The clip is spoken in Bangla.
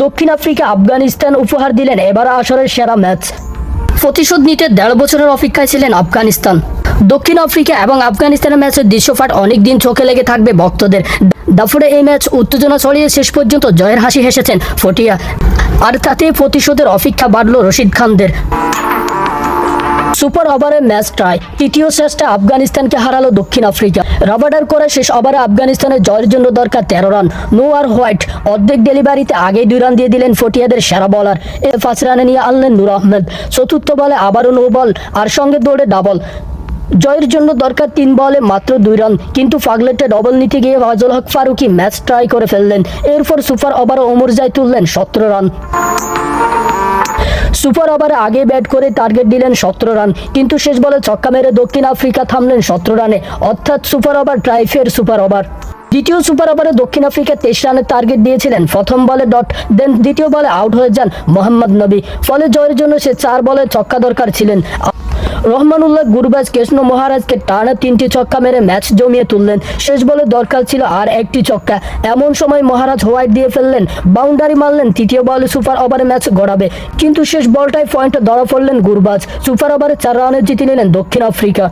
দক্ষিণ আফ্রিকা আফগানিস্তান উপহার দিলেন এবার আসরের সেরা ম্যাচ। প্রতিশোধ নিতে 1.5 বছরের অপেক্ষায় ছিলেন আফগানিস্তান। দক্ষিণ আফ্রিকা এবং আফগানিস্তানের ম্যাচের দৃশ্যপাট অনেক দিন চোখে লেগে থাকবে ভক্তদের। দাফুরে এই ম্যাচ উত্তেজনা ছড়িয়ে শেষ পর্যন্ত জয়ের হাসি হেসেছেন ফটিয়া, আর তাতে প্রতিশোধের অপেক্ষা বাড়ল রশিদ খানদের। সুপার ওভারের ম্যাচ টাই, তৃতীয় শেষটা আফগানিস্তানকে হারালো দক্ষিণ আফ্রিকা। রাবার্ডার করে শেষ ওভারে আফগানিস্তানের জয়ের জন্য দরকার 13 রান। নোয়ার হোয়াইট অর্ধেক ডেলিভারিতে আগেই 2 রান দিয়ে দিলেন ফটিয়াদের সেরা বলার। 5 রানে নিয়ে আনলেন নূর আহমেদ। চতুর্থ বলে আবারও নো বল আর সঙ্গে দৌড়ে ডাবল। জয়ের জন্য দরকার 3 বলে মাত্র 2 রান, কিন্তু ফাগলেটে ডবল নিতে গিয়ে ফাজল হক ফারুকি ম্যাচ ট্রাই করে ফেললেন। এরপর সুপার ওভারে ওমর জাই তুললেন 17 রান। সুপার ওভারে আগে ব্যাট করে টার্গেট দিলেন 17 রান, কিন্তু শেষ বলে ছক্কা মেরে দক্ষিণ আফ্রিকা থামলেন 17 রানে, অর্থাৎ সুপার ওভার ট্রাইফের সুপার ওভার। দ্বিতীয় সুপার ওভারে দক্ষিণ আফ্রিকা 23 রানের টার্গেট দিয়েছিলেন। প্রথম বলে ডট, দেন দ্বিতীয় বলে আউট হয়ে যান মোহাম্মদ নবী। ফলে জয়ের জন্য সে 4 বলে ছক্কা দরকার ছিলেন। রহমানুল্লাহ গুরবাজ কৃষ্ণ মহারাজকে টানা 3টি ছক্কা মেরে ম্যাচ জমিয়ে তুললেন। শেষ বলে দরকার ছিল আর 1টি ছক্কা। এমন সময় মহারাজ হোয়াইট দিয়ে ফেললেন, বাউন্ডারি মারলেন। তৃতীয় বলে সুপার ওভারে ম্যাচ গড়াবে, কিন্তু শেষ বলটাই পয়েন্টে ধরা পড়লেন গুরবাজ। সুপার ওভারে 4 রানে জিতে নিলেন দক্ষিণ আফ্রিকা।